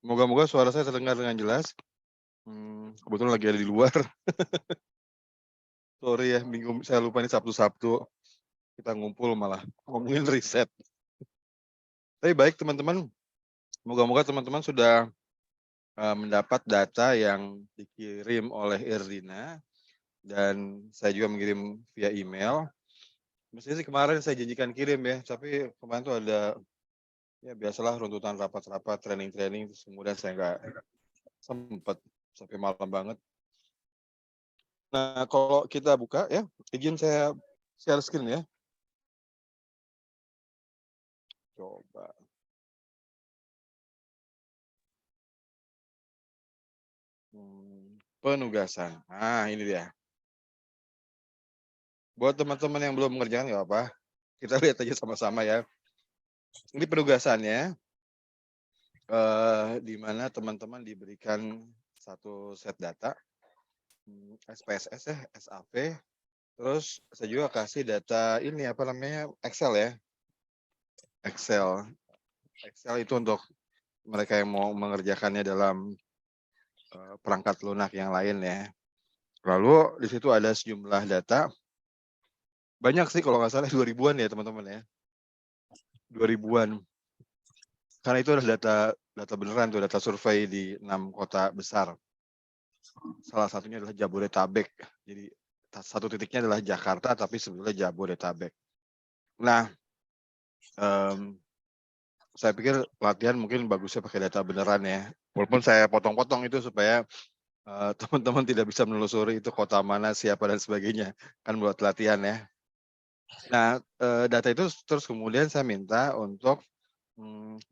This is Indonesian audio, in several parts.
Moga-moga suara saya terdengar dengan jelas. Kebetulan lagi ada di luar. Sorry ya, minggu saya lupa nih Sabtu-Sabtu kita ngumpul malah ngomongin riset. Tapi baik teman-teman, moga-moga teman-teman sudah, mendapat data yang dikirim oleh Irdina dan saya juga mengirim via email. Mestinya sih kemarin saya janjikan kirim ya, tapi kemarin tuh ada, ya biasalah runtutan rapat-rapat, training-training, terus kemudian saya nggak sempet sampai malam banget. Nah, kalau kita buka ya, izin saya share screen ya. Coba. Penugasan. Nah, ini dia. Buat teman-teman yang belum mengerjakan nggak apa, kita lihat aja sama-sama ya. Ini penugasannya, di mana teman-teman diberikan satu set data, SPSS ya, SAP, terus saya juga kasih data ini, apa namanya, Excel ya, Excel. Excel itu untuk mereka yang mau mengerjakannya dalam, perangkat lunak yang lain ya. Lalu di situ ada sejumlah data, banyak sih kalau nggak salah 2000-an ya teman-teman ya, 2000-an. Karena itu adalah data data beneran tuh, data survei di 6 kota besar. Salah satunya adalah Jabodetabek. Jadi satu titiknya adalah Jakarta, tapi sebetulnya Jabodetabek. Nah, mmm, saya pikir latihan mungkin bagusnya pakai data beneran ya. Walaupun saya potong-potong itu supaya, teman-teman tidak bisa menelusuri itu kota mana, siapa, dan sebagainya, kan buat latihan ya. Nah, data itu terus kemudian saya minta untuk,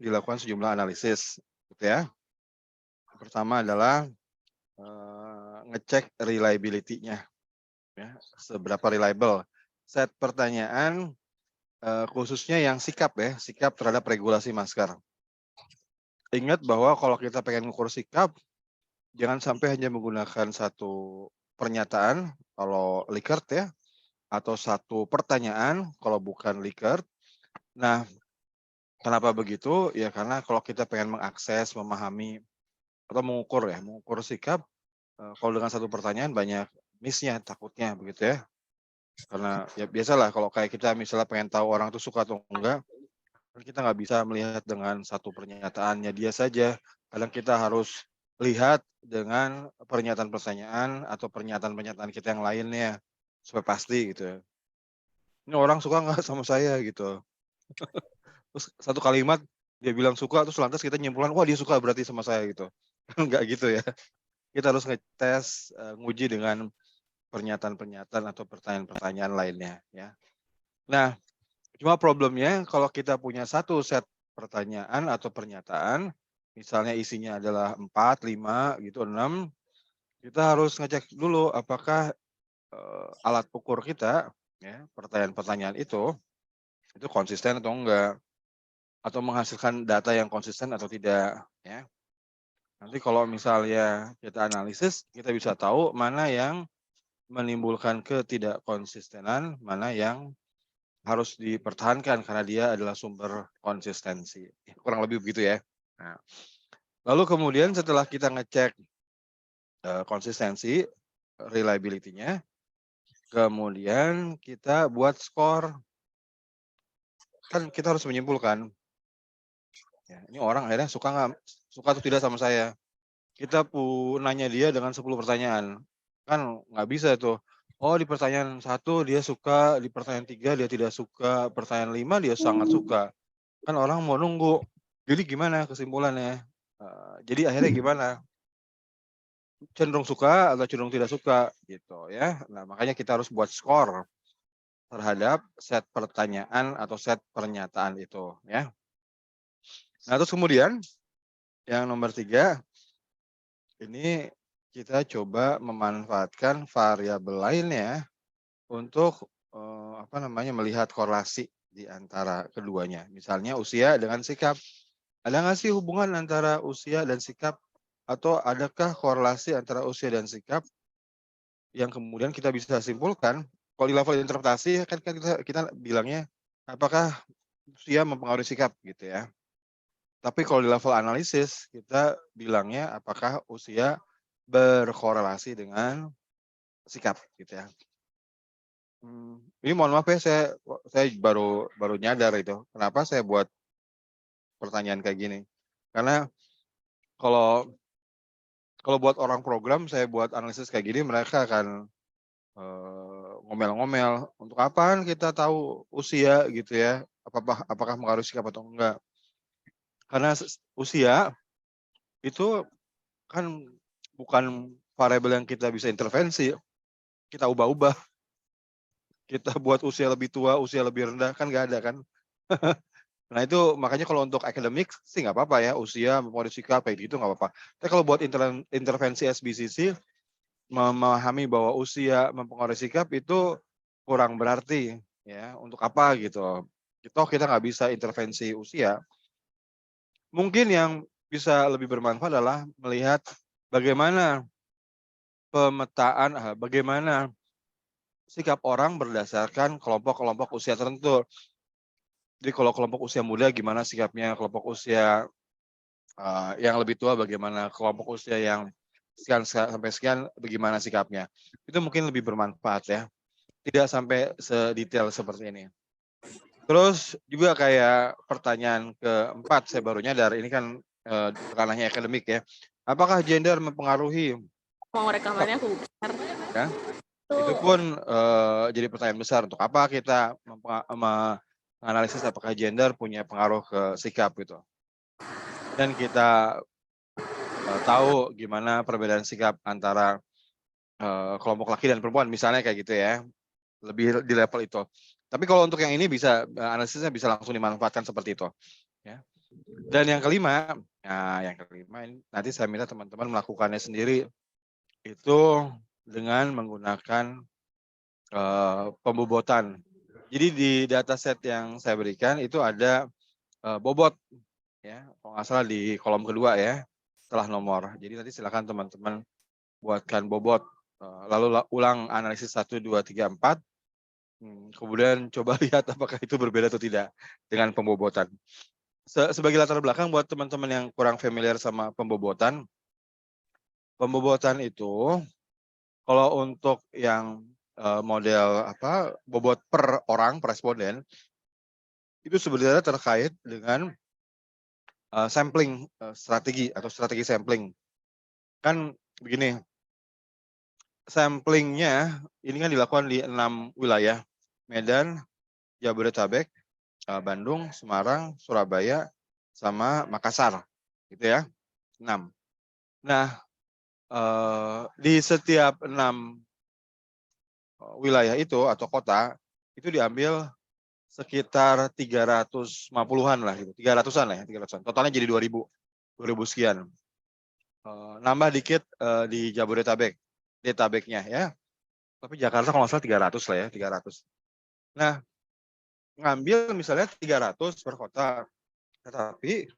dilakukan sejumlah analisis, gitu ya. Pertama adalah, ngecek reliability-nya ya, seberapa reliable. Set pertanyaan, khususnya yang sikap ya, sikap terhadap regulasi masker. Ingat bahwa kalau kita pengen ngukur sikap, jangan sampai hanya menggunakan satu pernyataan kalau Likert ya, atau satu pertanyaan kalau bukan Likert. Nah, kenapa begitu? Ya karena kalau kita pengen mengakses, memahami, atau mengukur ya, mengukur sikap, kalau dengan satu pertanyaan banyak miss-nya takutnya begitu ya. Karena ya biasalah kalau kayak kita misalnya pengen tahu orang tuh suka atau enggak, kan kita nggak bisa melihat dengan satu pernyataannya dia saja. Kadang kita harus lihat dengan pernyataan pertanyaan atau pernyataan-pernyataan kita yang lainnya, supaya pasti gitu ya. Ini orang suka nggak sama saya gitu. Terus satu kalimat dia bilang suka, terus lantas kita nyimpulkan, wah dia suka berarti sama saya gitu. Nggak gitu ya. Kita harus ngetes, nguji dengan pernyataan-pernyataan atau pertanyaan-pertanyaan lainnya ya. Nah, cuma problemnya kalau kita punya satu set pertanyaan atau pernyataan, misalnya isinya adalah 4, 5, gitu, 6, kita harus ngecek dulu apakah, alat ukur kita ya, pertanyaan-pertanyaan itu konsisten atau enggak, atau menghasilkan data yang konsisten atau tidak ya. Nanti kalau misalnya kita analisis, kita bisa tahu mana yang menimbulkan ketidakkonsistenan, mana yang harus dipertahankan karena dia adalah sumber konsistensi. Kurang lebih begitu ya. Nah, lalu kemudian setelah kita ngecek, konsistensi, reliability-nya, kemudian kita buat skor. Kan kita harus menyimpulkan, ya ini orang akhirnya suka atau tidak sama saya. Kita nanya dia dengan 10 pertanyaan, kan nggak bisa tuh. Oh di pertanyaan 1 dia suka, di pertanyaan 3 dia tidak suka, pertanyaan 5 dia sangat suka. Kan orang mau nunggu. Jadi gimana kesimpulannya? Jadi akhirnya gimana? Cenderung suka atau cenderung tidak suka gitu ya. Nah, makanya kita harus buat skor terhadap set pertanyaan atau set pernyataan itu ya. Nah, terus kemudian yang nomor 3 ini kita coba memanfaatkan variabel lainnya untuk, apa namanya, melihat korelasi di antara keduanya. Misalnya usia dengan sikap. Ada nggak sih hubungan antara usia dan sikap? Atau adakah korelasi antara usia dan sikap yang kemudian kita bisa simpulkan, kalau di level interpretasi kan kita bilangnya, apakah usia mempengaruhi sikap gitu ya. Tapi kalau di level analisis, kita bilangnya apakah usia berkorelasi dengan sikap gitu ya. Ini mohon maaf ya, saya baru baru nyadar itu, kenapa saya buat pertanyaan kayak gini. Karena kalau kalau buat orang program, saya buat analisis kayak gini, mereka akan, ngomel-ngomel, "Untuk apaan kita tahu usia?" Gitu ya, apakah mengaruhi sikap atau enggak. Karena usia itu kan bukan variabel yang kita bisa intervensi, kita ubah-ubah, kita buat usia lebih tua, usia lebih rendah, kan nggak ada kan. Nah itu makanya kalau untuk akademik sih nggak apa-apa ya, usia mempengaruhi sikap kayak gitu nggak apa-apa. Tapi kalau buat intervensi SBCC, memahami bahwa usia mempengaruhi sikap itu kurang berarti ya, untuk apa gitu. Toh kita nggak bisa intervensi usia. Mungkin yang bisa lebih bermanfaat adalah melihat bagaimana pemetaan, bagaimana sikap orang berdasarkan kelompok-kelompok usia tertentu. Jadi kalau kelompok usia muda gimana sikapnya, kelompok usia, yang lebih tua bagaimana, kelompok usia yang sekian sampai sekian bagaimana sikapnya. Itu mungkin lebih bermanfaat ya, tidak sampai sedetail seperti ini. Terus juga kayak pertanyaan keempat saya baru nyadar ini kan, ranahnya akademik ya. Apakah gender mempengaruhi Mau rekamannya aku besar. ya? Itu pun, jadi pertanyaan besar, untuk apa kita menganalisis apakah gender punya pengaruh ke sikap gitu. Dan kita, tahu gimana perbedaan sikap antara, kelompok laki dan perempuan misalnya kayak gitu ya, lebih di level itu. Tapi kalau untuk yang ini bisa, analisisnya bisa langsung dimanfaatkan seperti itu, ya. Dan yang kelima, nah yang kelima ini nanti saya minta teman-teman melakukannya sendiri, itu dengan menggunakan, pembobotan. Jadi di dataset yang saya berikan itu ada, bobot ya, kalau nggak salah di kolom kedua ya, setelah nomor. Jadi nanti silakan teman-teman buatkan bobot, lalu ulang analisis 1, 2, 3, 4, kemudian coba lihat apakah itu berbeda atau tidak dengan pembobotan. Sebagai latar belakang buat teman-teman yang kurang familiar sama pembobotan, pembobotan itu kalau untuk yang, model apa, bobot per orang, per responden, itu sebenarnya terkait dengan, sampling, strategi atau strategi sampling. Kan begini, sampling-nya ini kan dilakukan di 6 wilayah, Medan, Jabodetabek, Bandung, Semarang, Surabaya, sama Makassar, gitu ya, 6. Nah, di setiap 6 wilayah itu atau kota, itu diambil sekitar 350-an lah gitu, 300-an lah ya, 300-an. Totalnya jadi 2.000 sekian. Nambah dikit, di Detabeknya ya, tapi Jakarta kalau nggak salah 300 lah ya, 300. Nah, ngambil misalnya 300 per kota, tetapi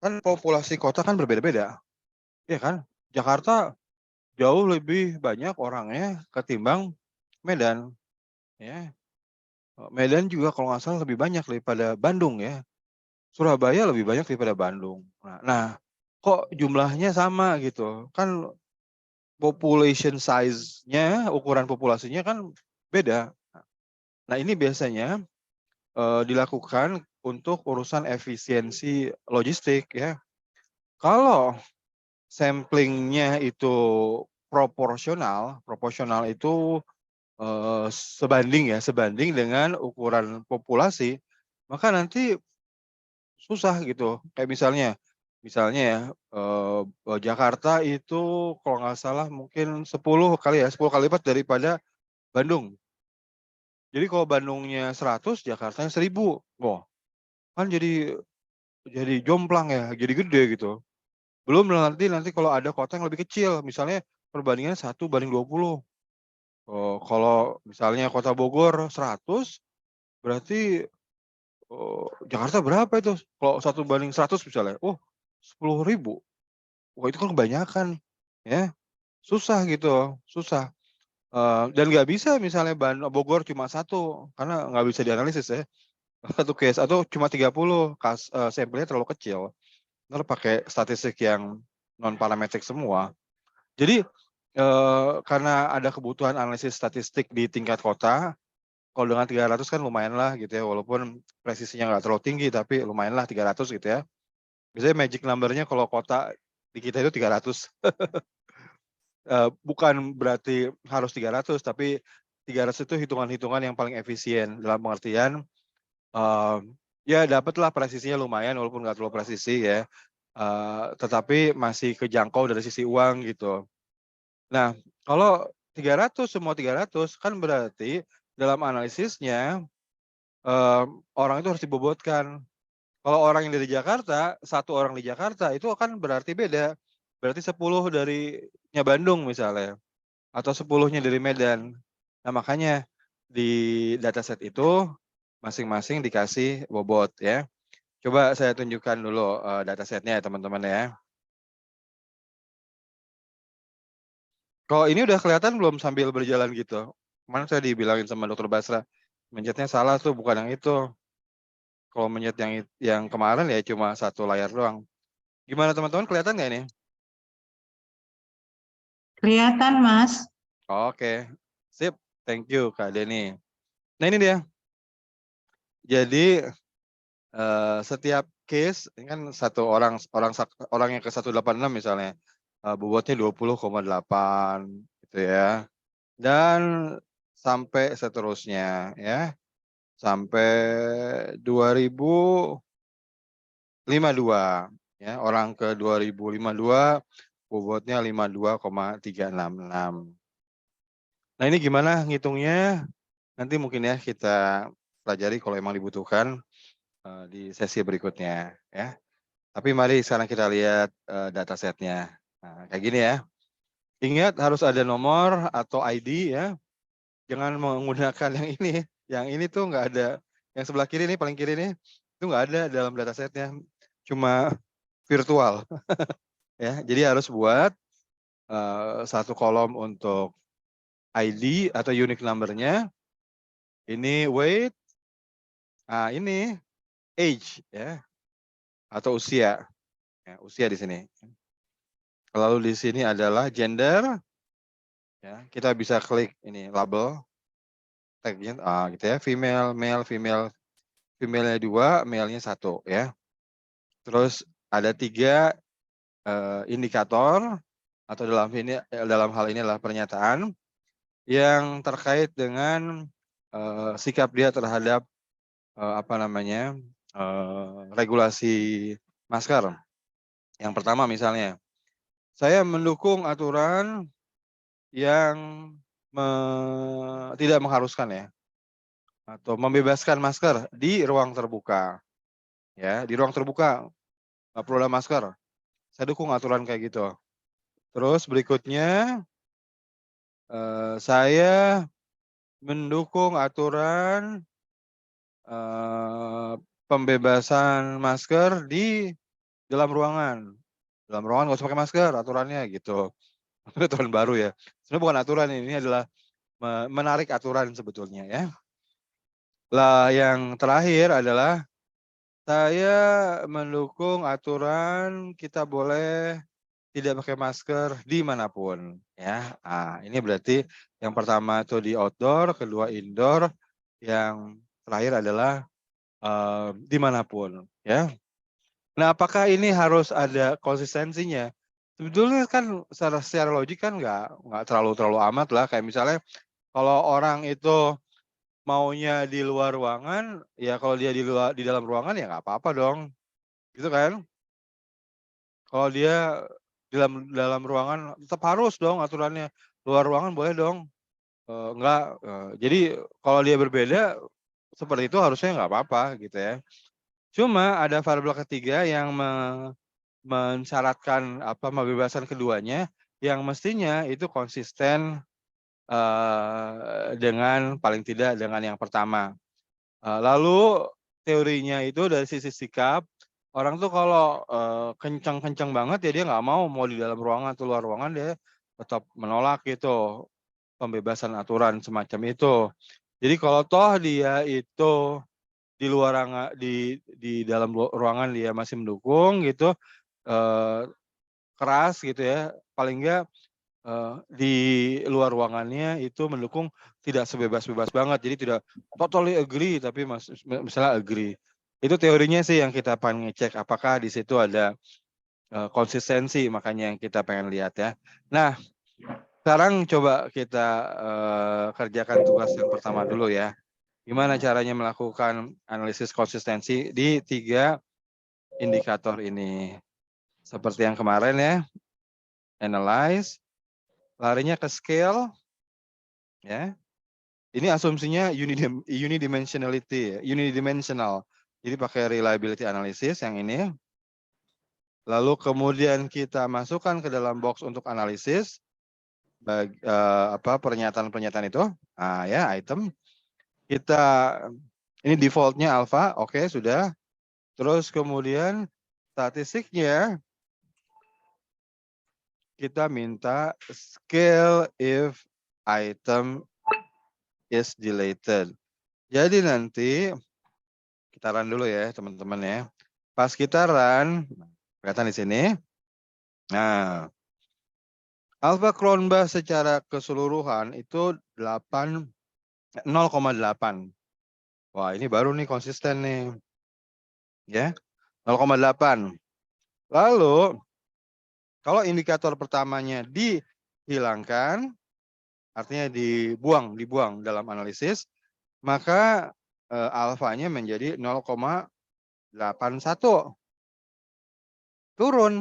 kan populasi kota kan berbeda-beda, ya kan? Jakarta jauh lebih banyak orangnya ketimbang Medan, ya. Medan juga kalau nggak salah lebih banyak daripada Bandung ya. Surabaya lebih banyak daripada Bandung. Nah, kok jumlahnya sama gitu? Kan population size-nya, ukuran populasinya kan beda. Nah, ini biasanya, dilakukan untuk urusan efisiensi logistik ya. Kalau sampling-nya itu proporsional, proporsional itu, sebanding dengan ukuran populasi, maka nanti susah gitu. Kayak misalnya ya, Jakarta itu kalau nggak salah mungkin 10 kali ya, 10 kali lipat daripada Bandung. Jadi kalau Bandungnya 100, Jakartanya 1000. Wah, kan jadi jomplang ya, jadi gede gitu. Belum nanti kalau ada kota yang lebih kecil, misalnya perbandingannya 1:20. Kalau misalnya kota Bogor 100, berarti, Jakarta berapa itu? Kalau 1:100 misalnya, 10.000. Wah itu kan kebanyakan, ya. Susah gitu, susah. Dan nggak bisa misalnya Bogor cuma 1, karena nggak bisa dianalisis ya, 1 case atau cuma 30 sampelnya terlalu kecil. Ntar pakai statistik yang non parametrik semua. Jadi karena ada kebutuhan analisis statistik di tingkat kota, kalau dengan 300 kan lumayan lah gitu ya, walaupun presisinya nggak terlalu tinggi, tapi lumayan lah 300 gitu ya. Biasanya magic number-nya kalau kota di kita itu 300. Bukan berarti harus 300, tapi 300 itu hitungan-hitungan yang paling efisien, dalam pengertian, ya dapatlah presisinya lumayan walaupun nggak terlalu presisi ya, tetapi masih kejangkau dari sisi uang gitu. Nah, kalau 300 semua 300 kan berarti dalam analisisnya, orang itu harus dibobotkan. Kalau orang yang dari Jakarta, 1 orang di Jakarta itu kan berarti beda. Berarti 10 darinya Bandung misalnya, atau 10-nya dari Medan. Nah, makanya di dataset itu masing-masing dikasih bobot ya. Coba saya tunjukkan dulu, datasetnya ya teman-teman ya. Kalau ini udah kelihatan belum sambil berjalan gitu? Kemarin saya dibilangin sama Dokter Basra, mencetnya salah tuh, bukan yang itu. Kalau mencet yang kemarin ya cuma 1 layar doang. Gimana teman-teman, kelihatan nggak ini? Kelihatan, Mas. Oke, sip. Thank you Kak Deni. Nah ini dia. Jadi setiap case ini kan satu orang yang ke 186 misalnya, bobotnya 20,8 gitu ya. Dan sampai seterusnya ya. Sampai 2052 ya. Orang ke 2052 bobotnya 52,366. Nah ini gimana ngitungnya? Nanti mungkin ya kita pelajari kalau emang dibutuhkan di sesi berikutnya ya. Tapi mari sekarang kita lihat datasetnya. Nah, kayak gini ya. Ingat harus ada nomor atau ID ya. Jangan menggunakan yang ini. Yang ini tuh nggak ada. Yang sebelah kiri nih, paling kiri nih, itu nggak ada dalam datasetnya. Cuma virtual. Ya, jadi harus buat satu kolom untuk ID atau unique number-nya. Ini weight. Nah, ini age ya. Atau usia. Ya, usia di sini. Lalu di sini adalah gender. Ya, kita bisa klik ini label tagnya gitu ya, female, male, female. Female-nya 2, male-nya 1 ya. Terus ada 3 indikator atau dalam hal ini adalah pernyataan yang terkait dengan sikap dia terhadap regulasi masker. Yang pertama misalnya, saya mendukung aturan yang tidak mengharuskan ya, atau membebaskan masker di ruang terbuka. Ya, di ruang terbuka nggak perlu ada masker. Saya dukung aturan kayak gitu. Terus berikutnya, saya mendukung aturan pembebasan masker di dalam ruangan. Dalam ruangan nggak usah pakai masker aturannya gitu. Aturan baru ya. Sebenarnya bukan aturan, ini adalah menarik aturan sebetulnya ya. Lah yang terakhir adalah saya mendukung aturan kita boleh tidak pakai masker dimanapun ya. Ini berarti yang pertama itu di outdoor, kedua indoor, yang terakhir adalah dimanapun ya. Nah, apakah ini harus ada konsistensinya? Sebetulnya kan secara logik kan nggak terlalu amat lah. Kayak misalnya kalau orang itu maunya di luar ruangan, ya kalau dia di dalam ruangan ya nggak apa-apa dong, gitu kan? Kalau dia dalam ruangan tetap harus dong aturannya, luar ruangan boleh dong, enggak, jadi kalau dia berbeda seperti itu harusnya nggak apa-apa gitu ya. Cuma ada variabel ketiga yang mensyaratkan membebaskan keduanya, yang mestinya itu konsisten dengan paling tidak dengan yang pertama. Lalu teorinya itu dari sisi sikap, orang tuh kalau kencang-kencang banget ya dia nggak mau di dalam ruangan atau luar ruangan, dia tetap menolak gitu pembebasan aturan semacam itu. Jadi kalau toh dia itu di luar di dalam ruangan dia masih mendukung gitu, keras gitu ya, paling enggak di luar ruangannya itu mendukung tidak sebebas-bebas banget, jadi tidak totally agree tapi misalnya agree. Itu teorinya sih yang kita pengen ngecek apakah di situ ada konsistensi, makanya yang kita pengen lihat ya. Nah, sekarang coba kita kerjakan tugas yang pertama dulu ya. Gimana caranya melakukan analisis konsistensi di 3 indikator ini. Seperti yang kemarin ya, analyze, larinya ke scale, ya. Ini asumsinya unidimensionality, unidimensional. Jadi pakai reliability analysis yang ini. Lalu kemudian kita masukkan ke dalam box untuk analisis pernyataan-pernyataan itu. Nah, ya, item. Kita ini defaultnya alpha, oke, sudah. Terus kemudian statistiknya kita minta scale if item is deleted. Jadi nanti kita run dulu ya teman-teman ya. Pas kita run, kelihatan di sini. Nah, alpha Cronbach secara keseluruhan itu 0,8. Wah, ini baru nih konsisten nih. Ya, 0,8. Lalu kalau indikator pertamanya dihilangkan, artinya dibuang dalam analisis, maka alfanya menjadi 0,81. Turun.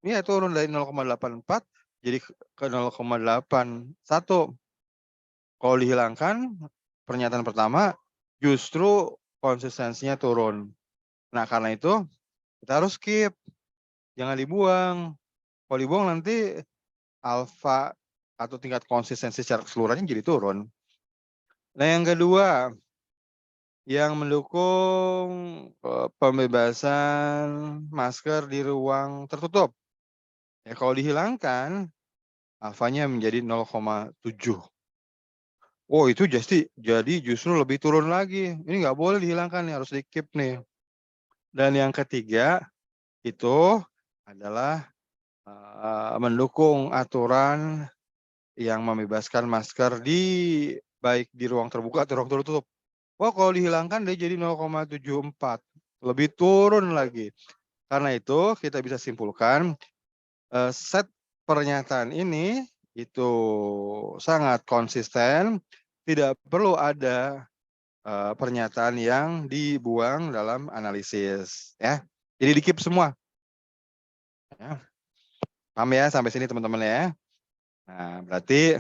Ini ya turun dari 0,84 jadi ke 0,81. Kalau dihilangkan pernyataan pertama justru konsistensinya turun. Nah, karena itu kita harus skip. Jangan dibuang. Kalau dibuang nanti alfa atau tingkat konsistensi secara keseluruhannya jadi turun. Nah, yang kedua, yang mendukung pembebasan masker di ruang tertutup. Ya, kalau dihilangkan, alfanya menjadi 0,7. Oh, itu jadi justru lebih turun lagi. Ini nggak boleh dihilangkan, nih, harus di-keep nih. Dan yang ketiga, itu adalah mendukung aturan yang membebaskan masker baik di ruang terbuka atau ruang tertutup. Wah, kalau dihilangkan dia jadi 0,74. Lebih turun lagi. Karena itu kita bisa simpulkan set pernyataan ini itu sangat konsisten, tidak perlu ada pernyataan yang dibuang dalam analisis ya. Jadi di-keep semua. Ya. Paham ya sampai sini teman-teman ya. Nah, berarti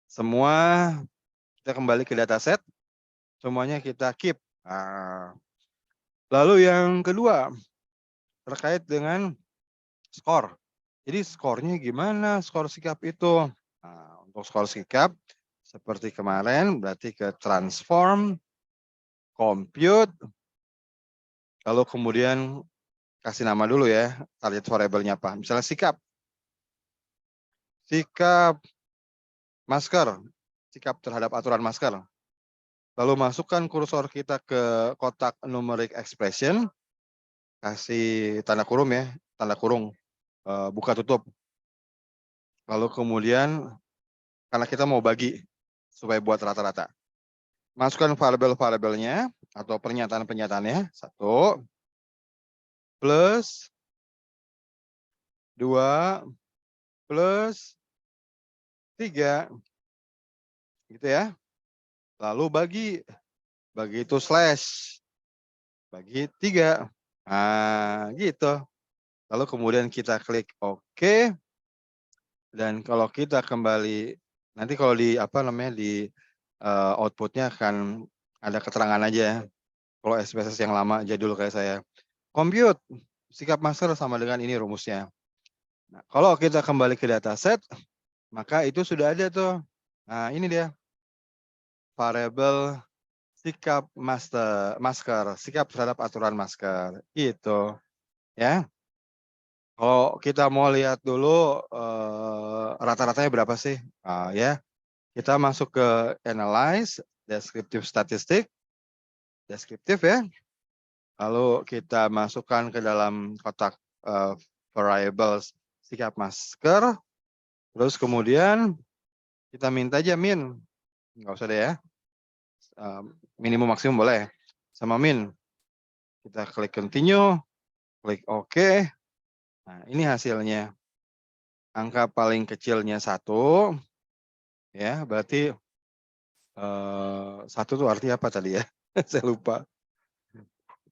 semua kita kembali ke dataset, semuanya kita keep. Nah, lalu yang kedua terkait dengan skor. Jadi skornya gimana? Skor sikap itu. Nah, untuk skor sikap seperti kemarin berarti ke transform, compute, lalu kemudian kasih nama dulu ya target variabelnya apa. Misalnya sikap masker, sikap terhadap aturan masker. Lalu masukkan kursor kita ke kotak numeric expression, kasih tanda kurung ya, tanda kurung buka tutup. Lalu kemudian karena kita mau bagi supaya buat rata-rata. Masukkan variabel-variabelnya atau pernyataan-pernyataannya. 1 plus 2 plus 3. Gitu ya. Lalu bagi itu slash. Bagi 3. Nah, gitu. Lalu kemudian kita klik OK. Dan kalau kita kembali, nanti kalau di outputnya akan ada keterangan aja ya. Kalau SPSS yang lama jadul kayak saya. Compute, sikap masker sama dengan ini rumusnya. Nah, kalau kita kembali ke dataset, maka itu sudah ada tuh. Nah, ini dia. Variabel sikap masker, sikap terhadap aturan masker. Gitu. Ya. Kalau kita mau lihat dulu rata-ratanya berapa sih? Ya. Kita masuk ke analyze, descriptive statistic. deskriptif ya. Lalu kita masukkan ke dalam kotak variables sikap masker. Terus kemudian kita minta aja min, nggak usah deh ya. Minimum maksimum boleh. Sama min. Kita klik continue, klik OK. Nah, ini hasilnya. Angka paling kecilnya 1. Ya, berarti 1 tuh artinya apa tadi ya? Saya lupa.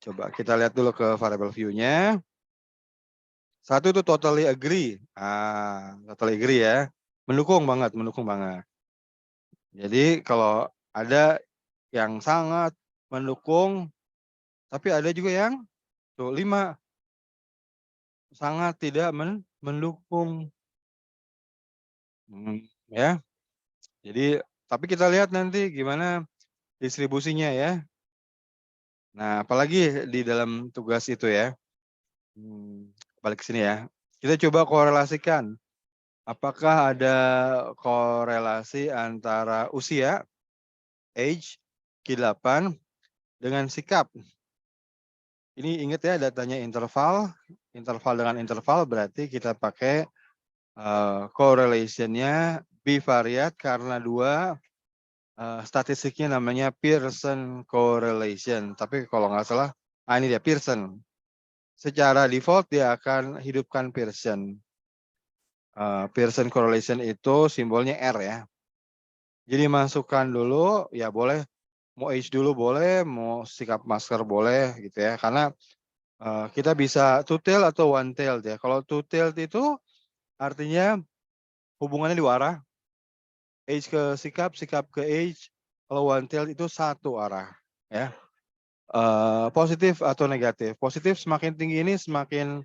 Coba kita lihat dulu ke variable view-nya. 1 itu totally agree. Totally agree ya. Mendukung banget, mendukung banget. Jadi kalau ada yang sangat mendukung, tapi ada juga yang tuh 5 sangat tidak mendukung. Ya. Jadi tapi kita lihat nanti gimana distribusinya ya. Nah, apalagi di dalam tugas itu ya. Balik ke sini ya. Kita coba korelasikan. Apakah ada korelasi antara usia, age, Q8 dengan sikap. Ini ingat ya datanya interval. Interval dengan interval berarti kita pakai correlation-nya bivariate karena 2 statistiknya namanya Pearson correlation. Tapi kalau nggak salah, ini dia Pearson. Secara default dia akan hidupkan Pearson. Pearson correlation itu simbolnya R ya. Jadi masukkan dulu, ya boleh, mau age dulu boleh, mau sikap masker boleh gitu ya. Karena kita bisa two tail atau one tail ya. Kalau two tail itu artinya hubungannya 2 arah. Age ke sikap, sikap ke age. Kalau one tail itu 1 arah ya. Positif atau negatif. Positif semakin tinggi ini semakin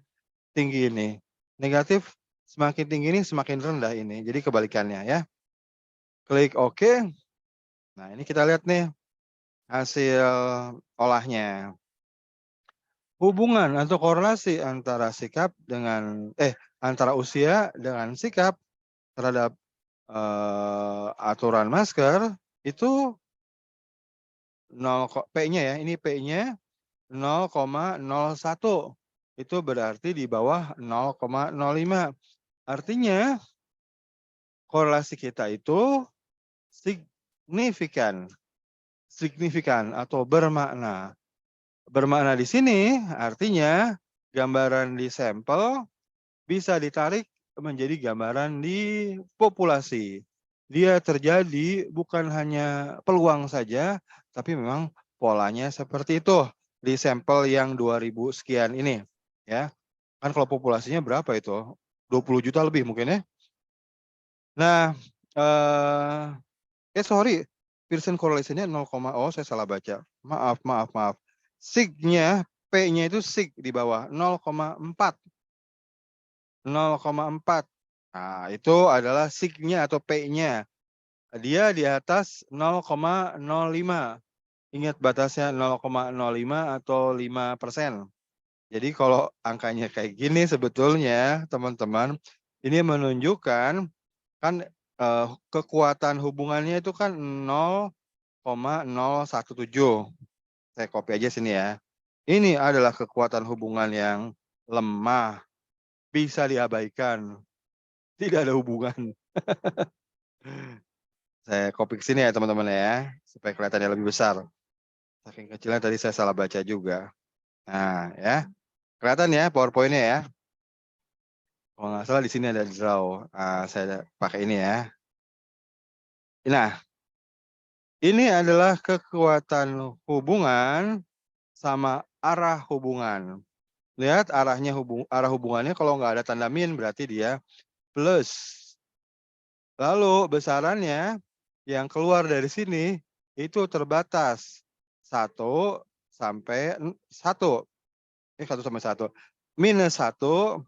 tinggi ini. Negatif semakin tinggi ini semakin rendah ini. Jadi kebalikannya ya. Klik OK. Nah, ini kita lihat nih hasil olahnya. Hubungan atau korelasi antara sikap dengan antara usia dengan sikap terhadap aturan masker itu P-nya ya, ini P-nya 0,01. Itu berarti di bawah 0,05. Artinya korelasi kita itu signifikan. Signifikan atau bermakna. Bermakna di sini artinya gambaran di sampel bisa ditarik menjadi gambaran di populasi. Dia terjadi bukan hanya peluang saja, tapi memang polanya seperti itu di sampel yang 2000 sekian ini ya. Kan kalau populasinya berapa itu? 20 juta lebih mungkin ya. Nah, sorry, Pearson correlation-nya 0, oh saya salah baca. Maaf. Sig-nya, P-nya itu sig di bawah 0,4. 0,4. Nah, itu adalah sig-nya atau P-nya. Dia di atas 0,05. Ingat batasnya 0,05 atau 5%. Jadi kalau angkanya kayak gini sebetulnya teman-teman, ini menunjukkan kan kekuatan hubungannya itu kan 0,017. Saya copy aja sini ya. Ini adalah kekuatan hubungan yang lemah. Bisa diabaikan. Tidak ada hubungan. Saya copy ke sini ya teman-teman ya. Supaya kelihatannya lebih besar. Saking kecilnya tadi saya salah baca juga. Nah ya. Kelihatan ya PowerPoint-nya ya. Kalau nggak salah di sini ada draw. Saya pakai ini ya. Nah. Ini adalah kekuatan hubungan sama arah hubungan. Lihat arahnya arah hubungannya kalau nggak ada tanda min berarti dia plus. Lalu besarannya yang keluar dari sini itu terbatas 1 sampai 1. 1 sampai 1. Minus 1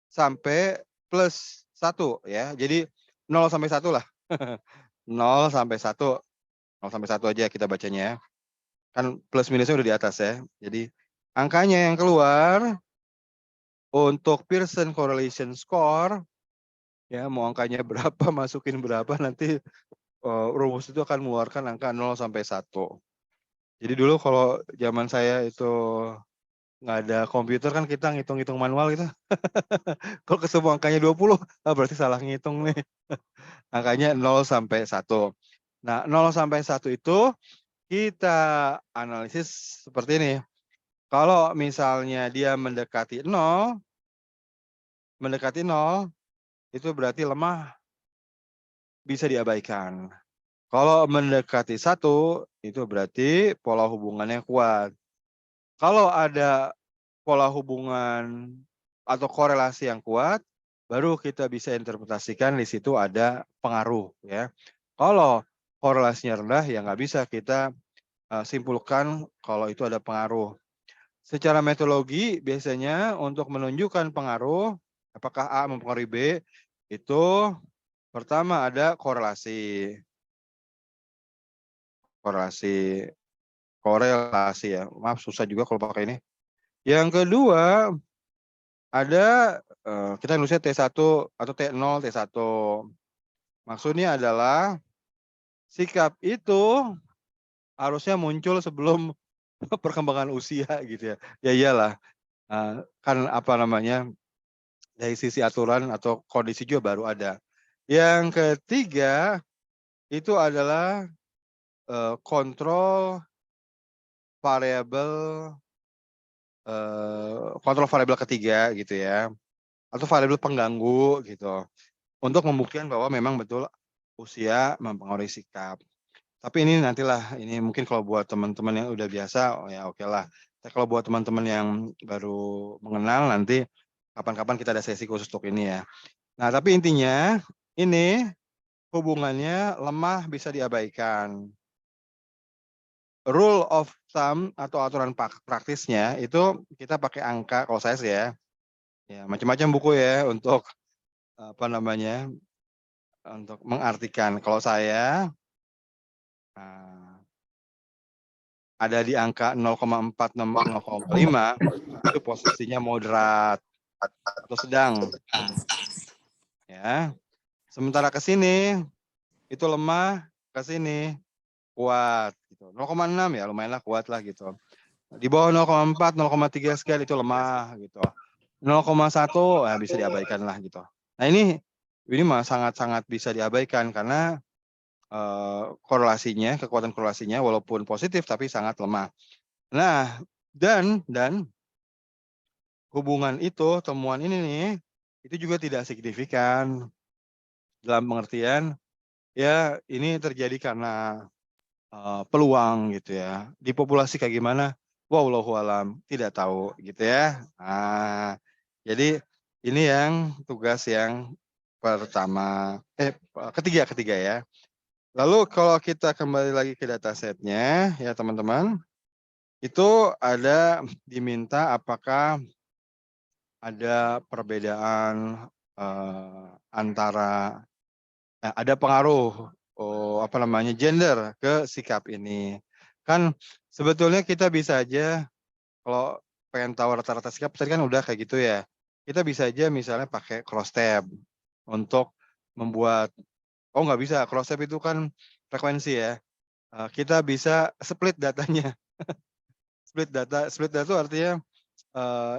sampai plus 1 ya. Jadi 0 sampai 1 lah. 0 sampai 1. 0 sampai 1 aja kita bacanya ya. Kan plus minusnya udah di atas ya. Jadi angkanya yang keluar untuk Pearson correlation score ya mau angkanya berapa masukin berapa nanti rumus itu akan mengeluarkan angka 0 sampai 1. Jadi dulu kalau zaman saya itu nggak ada komputer kan kita ngitung-ngitung manual gitu. Kalau ketemu angkanya 20, berarti salah ngitung nih. Angkanya 0 sampai 1. Nah, 0 sampai 1 itu kita analisis seperti ini. Kalau misalnya dia mendekati 0 itu berarti lemah, bisa diabaikan. Kalau mendekati 1 itu berarti pola hubungannya kuat. Kalau ada pola hubungan atau korelasi yang kuat, baru kita bisa interpretasikan di situ ada pengaruh ya. Kalau korelasinya rendah ya nggak bisa kita simpulkan kalau itu ada pengaruh. Secara metodologi biasanya untuk menunjukkan pengaruh apakah A mempengaruhi B itu pertama ada korelasi. Korelasi ya. Maaf susah juga kalau pakai ini. Yang kedua ada kita nulisnya T1 atau T0, T1. Maksudnya adalah sikap itu harusnya muncul sebelum perkembangan usia gitu ya. Ya iyalah, kan apa namanya, dari sisi aturan atau kondisi juga baru ada. Yang ketiga itu adalah kontrol variabel ketiga gitu ya, atau variabel pengganggu gitu, untuk membuktikan bahwa memang betul usia mempengaruhi sikap. Tapi ini nantilah, ini mungkin kalau buat teman-teman yang udah biasa, oh ya okelah. Tapi kalau buat teman-teman yang baru mengenal nanti kapan-kapan kita ada sesi khusus untuk ini ya. Nah, tapi intinya ini hubungannya lemah bisa diabaikan. Rule of thumb atau aturan praktisnya itu kita pakai angka, kalau saya sih ya. Ya, macam-macam buku ya untuk apa namanya, untuk mengartikan. Kalau saya ada di angka 0,4, 0,5 itu posisinya moderat atau sedang. Ya. Sementara ke sini itu lemah, ke sini kuat gitu. 0,6 ya lumayanlah kuat lah gitu. Di bawah 0,4, 0,3 sekian itu lemah gitu. 0,1 bisa diabaikan lah gitu. Nah ini mah sangat-sangat bisa diabaikan karena korelasinya, kekuatan korelasinya walaupun positif tapi sangat lemah. Nah, dan hubungan itu, temuan ini nih, itu juga tidak signifikan dalam pengertian ya ini terjadi karena peluang gitu ya. Di populasi kayak gimana? Wallahu alam, tidak tahu gitu ya. Jadi ini yang tugas yang pertama, ketiga ya. Lalu kalau kita kembali lagi ke datasetnya ya teman-teman, itu ada diminta apakah ada perbedaan antara ada pengaruh apa namanya gender ke sikap ini. Kan sebetulnya kita bisa aja kalau pengen tahu rata-rata sikap tadi kan udah kayak gitu ya. Kita bisa aja misalnya pakai cross tab untuk membuat nggak bisa, cross tab itu kan frekuensi ya. Kita bisa split datanya. Split data itu artinya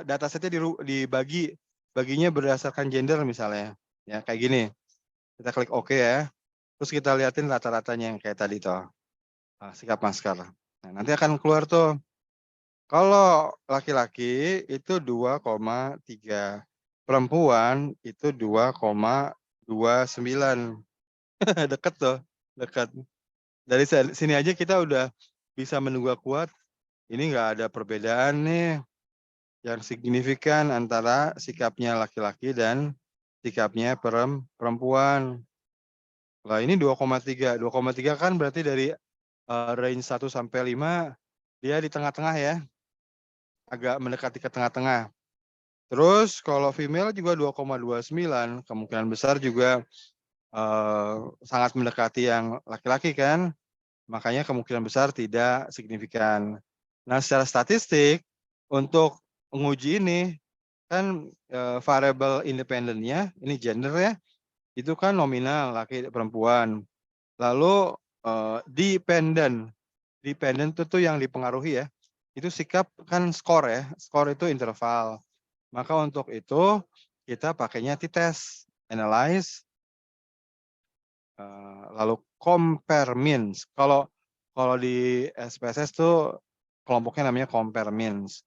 datasetnya baginya berdasarkan gender misalnya. Ya kayak gini. Kita klik OK ya. Terus kita liatin rata-ratanya yang kayak tadi tuh. Sikap masker. Nah, nanti akan keluar tuh. Kalau laki-laki itu 2,3. Perempuan itu 2,29. Deket tuh, dekat. Dari sini aja kita udah bisa menduga kuat ini nggak ada perbedaan nih yang signifikan antara sikapnya laki-laki dan sikapnya perempuan. Lah ini 2,3. 2,3 kan berarti dari range 1 sampai 5 dia di tengah-tengah ya. Agak mendekati ke tengah-tengah. Terus kalau female juga 2,29, kemungkinan besar juga sangat mendekati yang laki-laki kan. Makanya kemungkinan besar tidak signifikan. Nah, secara statistik untuk menguji ini kan variabel independennya, ini gender ya, itu kan nominal laki perempuan. Lalu dependent dependent itu tuh yang dipengaruhi ya. Itu sikap kan skor ya. Skor itu interval. Maka untuk itu kita pakainya t-test, analyze, lalu compare means. Kalau di SPSS tuh kelompoknya namanya compare means.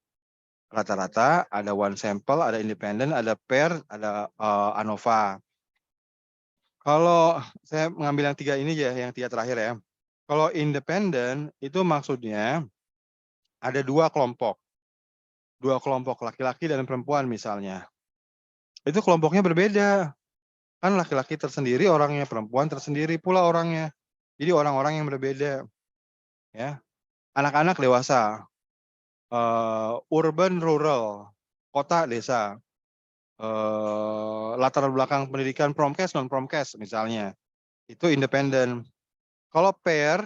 Rata-rata ada one sampel, ada independent, ada pair, ada ANOVA. Kalau saya mengambil yang 3 ini ya, yang 3 terakhir ya. Kalau independent itu maksudnya ada 2 kelompok. 2 kelompok laki-laki dan perempuan misalnya. Itu kelompoknya berbeda. Kan laki-laki tersendiri orangnya, perempuan tersendiri pula orangnya. Jadi orang-orang yang berbeda. Ya. Anak-anak dewasa. Urban rural, kota desa. Latar belakang pendidikan promkes non promkes misalnya. Itu independen. Kalau pair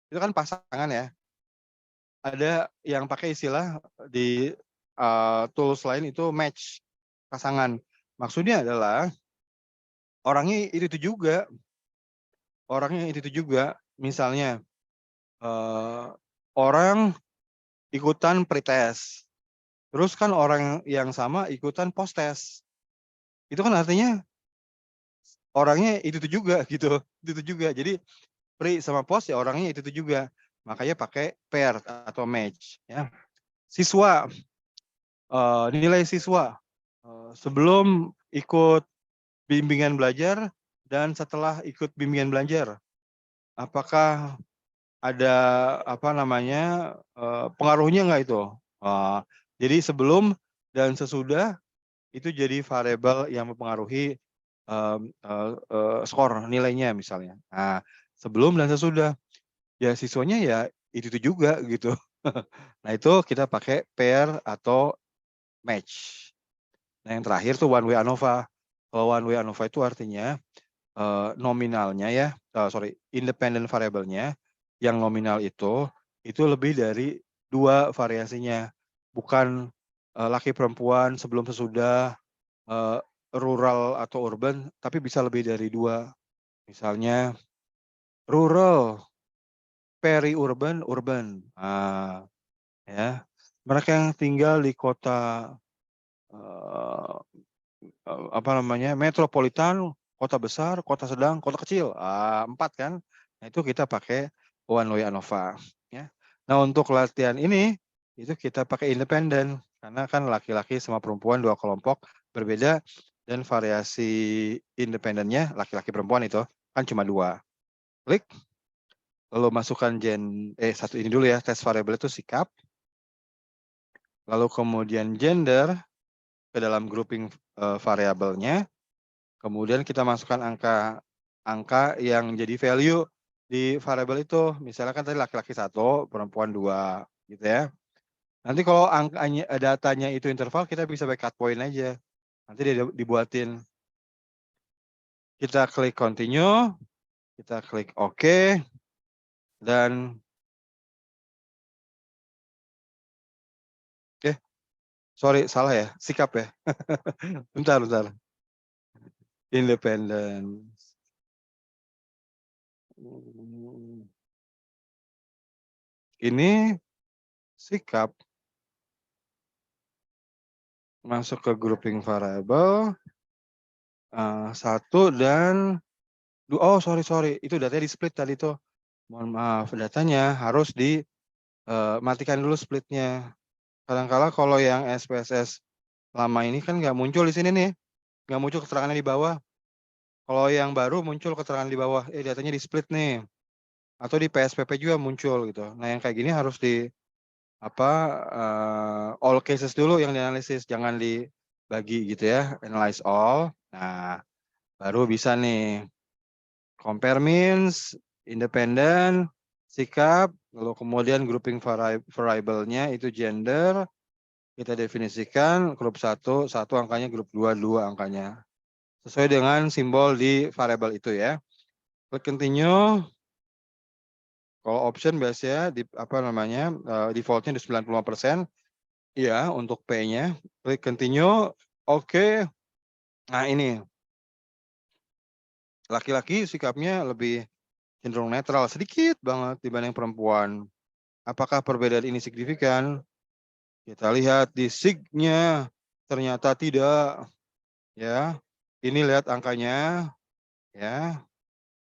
itu kan pasangan ya. Ada yang pakai istilah di tools lain itu match pasangan. Maksudnya adalah orangnya itu juga. Orangnya itu juga. Misalnya orang ikutan pretest. Terus kan orang yang sama ikutan post-test. Itu kan artinya orangnya itu juga gitu. Itu juga. Jadi pre sama post ya orangnya itu juga. Makanya pakai pair atau match ya. Siswa, nilai siswa sebelum ikut bimbingan belajar dan setelah ikut bimbingan belajar. Apakah ada apa namanya pengaruhnya nggak itu? Jadi sebelum dan sesudah itu jadi variabel yang mempengaruhi skor nilainya misalnya. Nah, sebelum dan sesudah ya siswanya ya itu juga gitu. Nah itu kita pakai pair atau match. Nah yang terakhir tuh one way ANOVA. Kalau one way ANOVA itu artinya nominalnya ya, independent variabelnya yang nominal itu lebih dari 2 variasinya. Bukan laki perempuan sebelum sesudah, rural atau urban, tapi bisa lebih dari 2. Misalnya rural, peri-urban, urban. Ya. Mereka yang tinggal di kota apa namanya metropolitan, kota besar, kota sedang, kota kecil, 4 kan. Nah itu kita pakai one way ANOVA. Ya. Nah untuk latihan ini itu kita pakai independen karena kan laki-laki sama perempuan 2 kelompok berbeda dan variasi independennya laki-laki perempuan itu kan cuma 2. Klik, lalu masukkan satu ini dulu ya, tes variabel itu sikap, lalu kemudian gender ke dalam grouping variabelnya. Kemudian kita masukkan angka yang jadi value di variabel itu. Misalnya kan tadi laki-laki 1, perempuan 2 gitu ya. Nanti kalau angkanya datanya itu interval kita bisa pakai cut point aja. Nanti dia dibuatin. Kita klik continue, kita klik OK dan sorry salah ya, sikap ya. Bentar. Independen. Ini sikap masuk ke grouping variable 1 dan sorry itu datanya di split tadi tuh. Mohon maaf, datanya harus matikan dulu splitnya. Kadang-kala kalau yang SPSS lama ini kan nggak muncul di sini nih, nggak muncul keterangannya di bawah. Kalau yang baru muncul keterangan di bawah, datanya di split nih. Atau di PSPP juga muncul gitu. Nah yang kayak gini harus all cases dulu yang dianalisis, jangan dibagi gitu ya, analyze all. Nah baru bisa nih compare means, independent, sikap, lalu kemudian grouping variabelnya itu gender, kita definisikan grup 1 angkanya, grup 2 angkanya. Sesuai dengan simbol di variabel itu ya. Klik continue. Kalau option biasanya defaultnya di 95%. Iya, untuk P-nya. Klik continue. Oke. Nah ini. Laki-laki sikapnya lebih cenderung netral sedikit banget dibanding perempuan. Apakah perbedaan ini signifikan? Kita lihat di sig-nya, ternyata tidak, ya. Ini lihat angkanya, ya.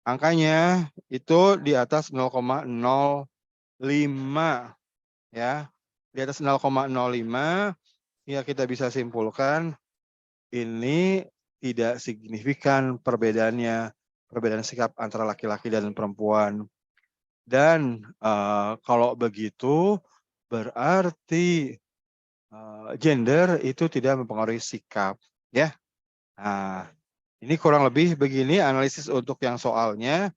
Angkanya itu di atas 0,05, ya. Di atas 0,05, ya kita bisa simpulkan ini tidak signifikan perbedaannya, perbedaan sikap antara laki-laki dan perempuan. Dan kalau begitu berarti gender itu tidak mempengaruhi sikap, ya. Nah, ini kurang lebih begini analisis untuk yang soalnya.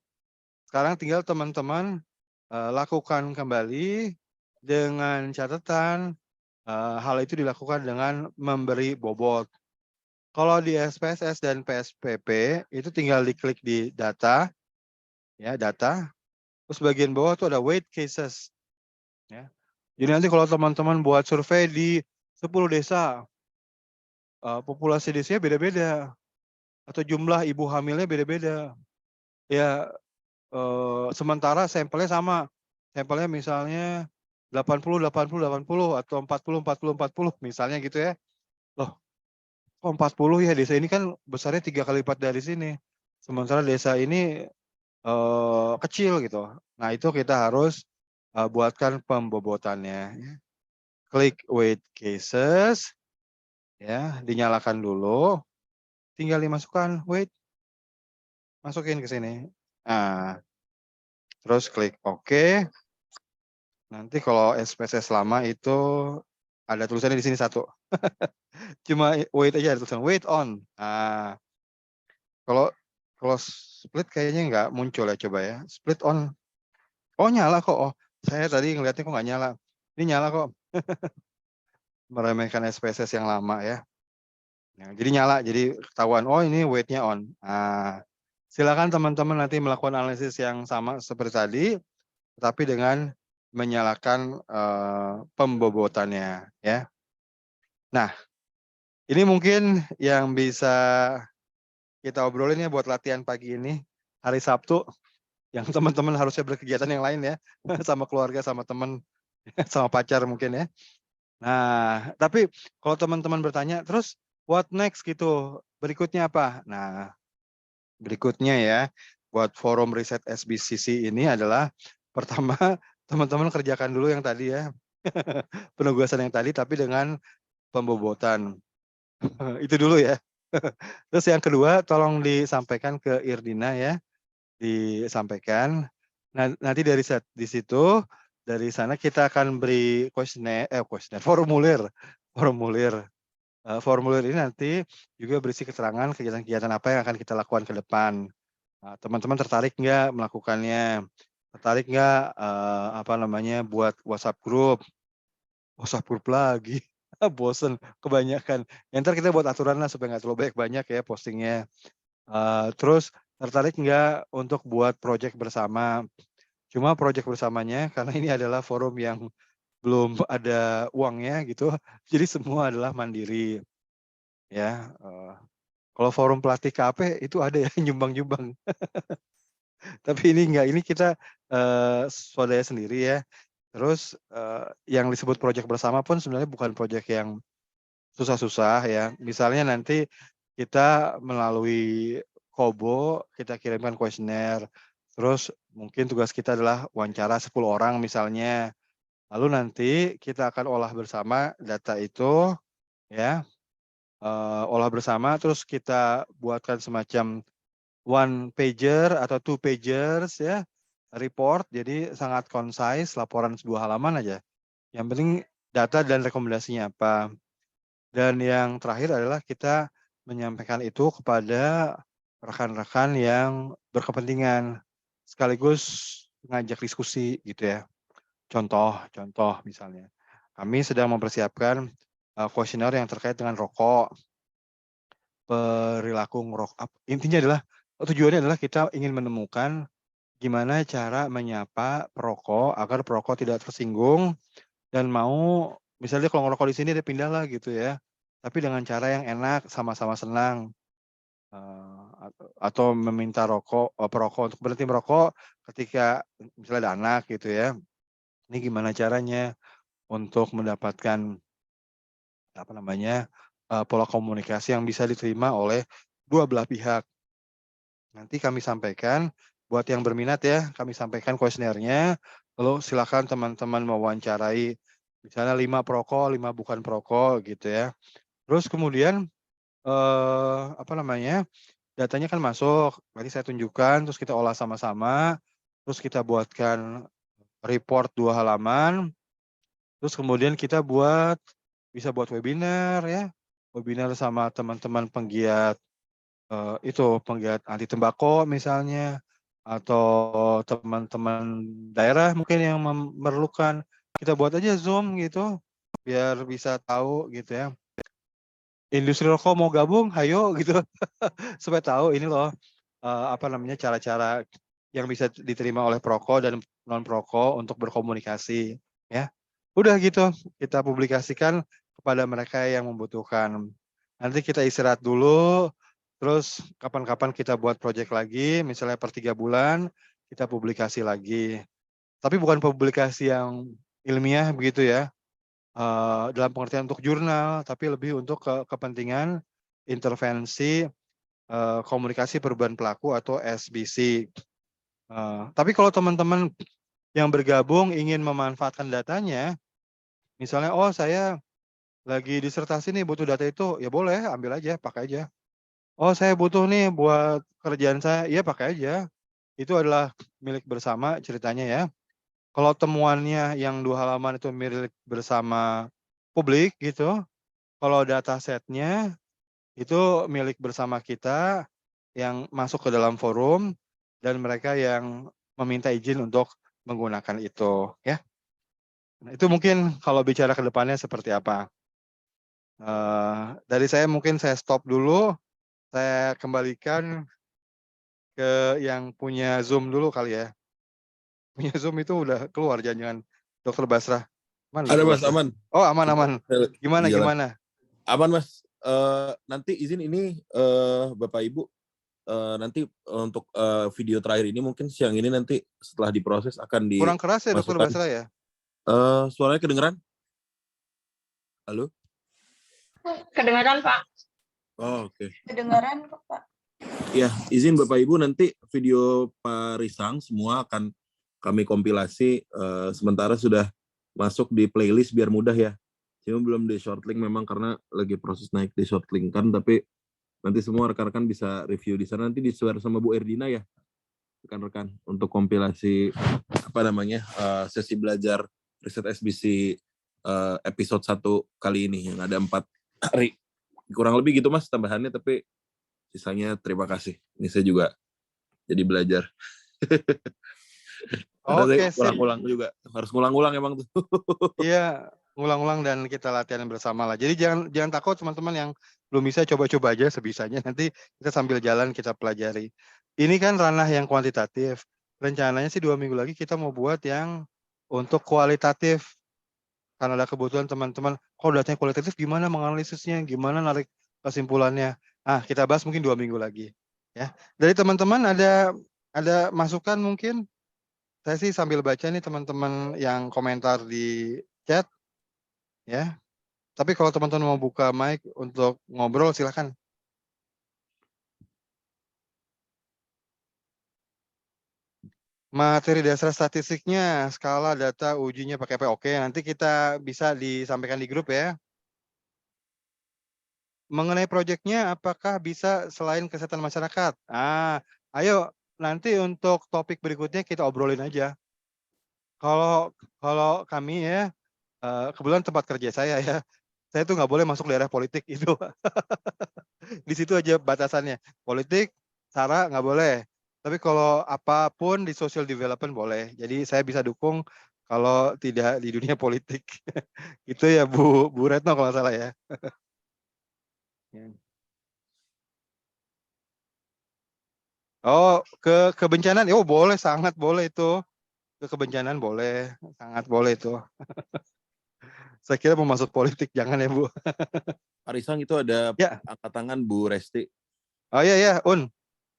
Sekarang tinggal teman-teman lakukan kembali dengan catatan hal itu dilakukan dengan memberi bobot. Kalau di SPSS dan PSPP itu tinggal diklik di data, ya data. Terus bagian bawah tuh ada weight cases, ya. Jadi nanti kalau teman-teman buat survei di 10 desa, populasi desanya beda-beda atau jumlah ibu hamilnya beda-beda. Ya, sementara sampelnya sama. Sampelnya misalnya 80, 80, 80 atau 40, 40, 40 misalnya gitu ya. Loh, kok 40 ya, desa ini kan besarnya 3 kali lipat dari sini. Sementara desa ini kecil gitu. Nah, itu kita harus buatkan pembobotannya, ya. Klik weight cases, ya, dinyalakan dulu, tinggal dimasukkan weight, masukin ke sini. Nah, terus klik oke. Nanti kalau SPSS lama itu ada tulisannya di sini 1. Cuma weight aja ada tulisan weight on. Nah, kalau kalau split kayaknya nggak muncul ya, coba ya. Split on. Oh, nyala kok. Oh, saya tadi ngeliatnya kok nggak nyala. Ini nyala kok. Meremehkan SPSS yang lama ya. Nah, jadi nyala, jadi ketahuan, oh ini weight-nya on. Nah, silakan teman-teman nanti melakukan analisis yang sama seperti tadi, tetapi dengan menyalakan pembobotannya ya. Nah, ini mungkin yang bisa kita obrolin ya buat latihan pagi ini, hari Sabtu, yang teman-teman harusnya berkegiatan yang lain ya, sama keluarga, sama teman, sama pacar mungkin ya. Nah, tapi kalau teman-teman bertanya, terus what next gitu, berikutnya apa? Nah, berikutnya ya, buat forum riset SBCC ini adalah pertama teman-teman kerjakan dulu yang tadi ya, penugasan yang tadi tapi dengan pembobotan. Itu dulu ya. Terus yang kedua tolong disampaikan ke Irdina ya, disampaikan. Nah, nanti di situ dari sana kita akan beri kuesioner, formulir. Formulir. Formulir ini nanti juga berisi keterangan kegiatan-kegiatan apa yang akan kita lakukan ke depan. Nah, teman-teman tertarik nggak melakukannya? Tertarik nggak buat WhatsApp group? WhatsApp group lagi, bosen kebanyakan. Ya, ntar kita buat aturan lah supaya nggak terlalu banyak ya postingnya. Terus tertarik nggak untuk buat project bersama? Cuma project bersamanya karena ini adalah forum yang belum ada uangnya gitu, jadi semua adalah mandiri ya. Kalau forum pelatih KP itu ada ya nyumbang-nyumbang. Tapi ini enggak, ini kita swadaya sendiri ya. Terus yang disebut project bersama pun sebenarnya bukan project yang susah-susah ya. Misalnya nanti kita melalui Kobo, kita kirimkan kuesioner, terus mungkin tugas kita adalah wawancara 10 orang misalnya. Lalu nanti kita akan olah bersama data itu ya, olah bersama terus kita buatkan semacam one pager atau two pagers ya, report, jadi sangat concise, laporan 2 halaman aja. Yang penting data dan rekomendasinya apa. Dan yang terakhir adalah kita menyampaikan itu kepada rekan-rekan yang berkepentingan, sekaligus ngajak diskusi gitu ya. Contoh misalnya, kami sedang mempersiapkan kuesioner yang terkait dengan rokok, perilaku ngerokok. Intinya adalah tujuannya adalah kita ingin menemukan gimana cara menyapa perokok agar perokok tidak tersinggung dan mau misalnya kalau ngerokok di sini dia pindahlah gitu ya. Tapi dengan cara yang enak, sama-sama senang. Atau meminta perokok untuk berhenti merokok ketika misalnya ada anak gitu ya. Ini gimana caranya untuk mendapatkan pola komunikasi yang bisa diterima oleh dua belah pihak. Nanti kami sampaikan, buat yang berminat ya, kami sampaikan kuesionernya, lalu silakan teman-teman mewawancarai, misalnya 5 perokok, 5 bukan perokok gitu ya. Terus kemudian, datanya kan masuk, nanti saya tunjukkan, terus kita olah sama-sama, terus kita buatkan report 2 halaman, terus kemudian kita bisa buat webinar ya, webinar sama teman-teman penggiat penggiat anti tembakau misalnya, atau teman-teman daerah mungkin yang memerlukan, kita buat aja Zoom gitu, biar bisa tahu gitu ya. Industri rokok mau gabung, hayo gitu, supaya tahu ini loh, cara-cara yang bisa diterima oleh perokok dan non perokok untuk berkomunikasi, ya. Udah gitu, kita publikasikan kepada mereka yang membutuhkan. Nanti kita istirahat dulu, terus kapan-kapan kita buat project lagi, misalnya per 3 bulan, kita publikasi lagi. Tapi bukan publikasi yang ilmiah begitu ya, dalam pengertian untuk jurnal, tapi lebih untuk kepentingan intervensi, komunikasi perubahan pelaku atau SBC. Tapi kalau teman-teman yang bergabung ingin memanfaatkan datanya, misalnya, "Oh saya lagi disertasi nih butuh data itu," ya boleh ambil aja, pakai aja. "Oh saya butuh nih buat kerjaan saya," iya pakai aja. Itu adalah milik bersama ceritanya ya. Kalau temuannya yang 2 halaman itu milik bersama publik gitu, kalau data setnya itu milik bersama kita yang masuk ke dalam forum dan mereka yang meminta izin untuk menggunakan itu ya. Nah, itu mungkin kalau bicara ke depannya seperti apa. Dari saya mungkin saya stop dulu, saya kembalikan ke yang punya Zoom dulu kali ya. Punya Zoom itu udah keluar jangan-jangan Dokter Basrah. Mana Ada Dokter Mas, Basrah? aman. Oh aman aman. Saya Gimana di jalan. gimana? Aman Mas. Nanti izin ini Bapak Ibu nanti untuk video terakhir ini mungkin siang ini nanti setelah diproses akan Kurang keras ya Dokter dimasukkan. Basrah ya? Suaranya kedengeran? Halo? Kedengaran, Pak. Oh, oke. Kedengaran kok, Pak. Ya, izin Bapak Ibu nanti video Pak Risang semua akan kami kompilasi, sementara sudah masuk di playlist biar mudah ya. Cuma belum di shortlink memang karena lagi proses naik di shortlink kan, tapi nanti semua rekan-rekan bisa review di sana, nanti di-share sama Bu Erdina ya, rekan-rekan, untuk kompilasi sesi belajar riset SBC episode 1 kali ini yang ada 4 hari. Kurang lebih gitu Mas tambahannya, tapi sisanya terima kasih. Ini saya juga jadi belajar. Karena Oke, saya ulang-ulang juga, harus ngulang-ulang emang tuh. Iya, ngulang-ulang dan kita latihan bersama lah. Jadi jangan takut teman-teman yang belum bisa coba-coba aja sebisanya, nanti kita sambil jalan kita pelajari. Ini kan ranah yang kuantitatif, rencananya sih 2 minggu lagi kita mau buat yang untuk kualitatif. Karena ada kebutuhan teman-teman, "Kok datanya kualitatif gimana menganalisisnya, gimana narik kesimpulannya?" Ah, kita bahas mungkin 2 minggu lagi, ya. Dari teman-teman ada masukan mungkin? Saya sih sambil baca nih teman-teman yang komentar di chat, ya. Tapi kalau teman-teman mau buka mic untuk ngobrol silakan. Materi dasar statistiknya, skala data ujinya pakai apa? Oke, nanti kita bisa disampaikan di grup ya. Mengenai proyeknya apakah bisa selain kesehatan masyarakat? Ayo nanti untuk topik berikutnya kita obrolin aja. Kalau kalau kami ya, kebetulan tempat kerja saya ya, saya tuh nggak boleh masuk daerah politik itu. Di situ aja batasannya. Politik, SARA nggak boleh. Tapi kalau apapun di social development boleh. Jadi saya bisa dukung kalau tidak di dunia politik. Itu ya Bu Retno kalau nggak salah ya. Oh, ke kebencanaan, oh boleh, sangat boleh itu. Ke kebencanaan boleh, sangat boleh itu. Saya kira mau masuk politik, jangan ya Bu. Pak Risang itu ada Ya, angkat tangan Bu Resti. oh iya,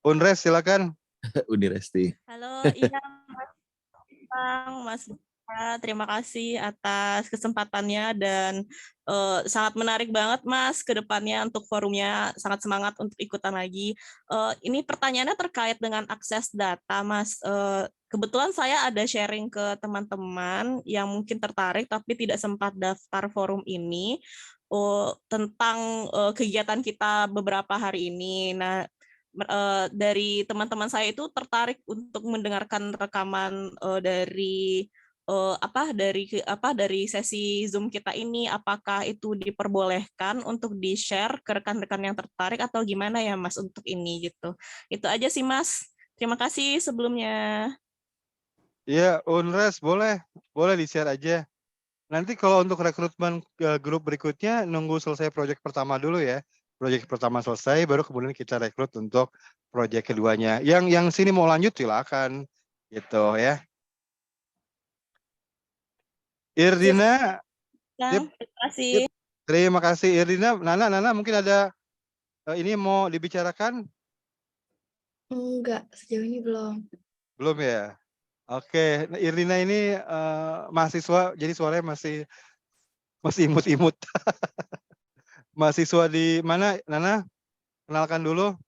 Unres silakan. Uni Resti. Halo, iya Mas Bang, Mas Terima kasih atas kesempatannya dan sangat menarik banget Mas ke depannya untuk forumnya, sangat semangat untuk ikutan lagi. Ini pertanyaannya terkait dengan akses data Mas. Kebetulan saya ada sharing ke teman-teman yang mungkin tertarik tapi tidak sempat daftar forum ini tentang kegiatan kita beberapa hari ini. Nah, dari teman-teman saya itu tertarik untuk mendengarkan rekaman dari sesi Zoom kita ini, apakah itu diperbolehkan untuk di-share ke rekan-rekan yang tertarik atau gimana ya Mas untuk ini gitu. Itu aja sih Mas. Terima kasih sebelumnya. Iya, Unres boleh di-share aja. Nanti kalau untuk rekrutmen grup berikutnya nunggu selesai proyek pertama dulu ya. Proyek pertama selesai baru kemudian kita rekrut untuk proyek keduanya. Yang sini mau lanjut silakan gitu ya. Irdina, Terima kasih. terima kasih Irdina. Nana mungkin ada ini mau dibicarakan? Enggak, sejauh ini belum. Belum ya? Oke, nah, Irdina ini mahasiswa, jadi suaranya masih imut-imut. Mahasiswa di mana, Nana? Kenalkan dulu.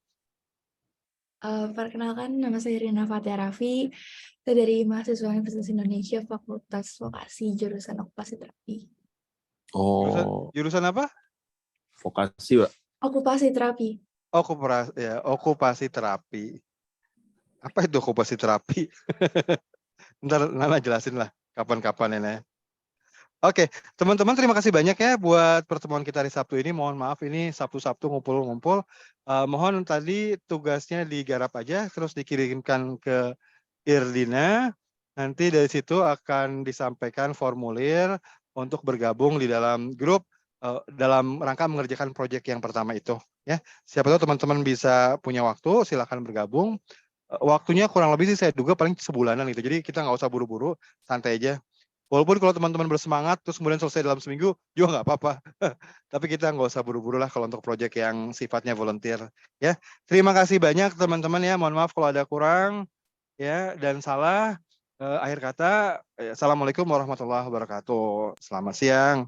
Perkenalkan, nama saya Rina Fatia Raffi. Saya dari mahasiswa Universitas Indonesia, Fakultas Vokasi, jurusan Okupasi Terapi. Oh, Jurusan apa? vokasi, Pak. Okupasi Terapi. Okupasi terapi. Apa itu okupasi terapi? Ntar Nana jelasin lah kapan-kapan ya. Oke, teman-teman terima kasih banyak ya buat pertemuan kita di Sabtu ini. Mohon maaf ini Sabtu-Sabtu ngumpul-ngumpul. Mohon tadi tugasnya digarap aja, terus dikirimkan ke Irdina. Nanti dari situ akan disampaikan formulir untuk bergabung di dalam grup dalam rangka mengerjakan proyek yang pertama itu. Ya, siapa tahu teman-teman bisa punya waktu, silakan bergabung. Waktunya kurang lebih sih saya duga paling sebulanan gitu. Jadi kita nggak usah buru-buru, santai aja. Walaupun kalau teman-teman bersemangat terus kemudian selesai dalam seminggu juga nggak apa-apa. Tapi kita nggak usah buru-buru lah kalau untuk proyek yang sifatnya volunteer. Ya, terima kasih banyak teman-teman ya. Mohon maaf kalau ada kurang ya dan salah. Akhir kata, assalamualaikum warahmatullahi wabarakatuh. Selamat siang.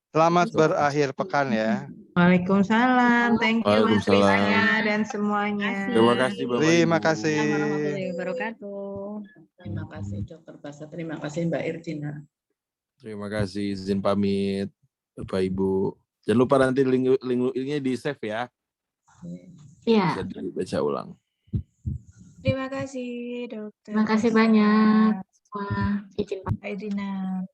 Selamat berakhir pekan ya. Waalaikumsalam. Thank you Mas Waalaikumsalam. Rizanya dan semuanya. Terima kasih Bapak Terima Ibu. kasih. Warahmatullahi wabarakatuh. Terima kasih Dr. Basa, terima kasih Mbak Irdina. Terima kasih, izin pamit Bapak Ibu. Jangan lupa nanti linknya di save ya. Iya. Bisa dibaca ulang. Terima kasih dokter. Terima kasih banyak. Wah, izin Aidina.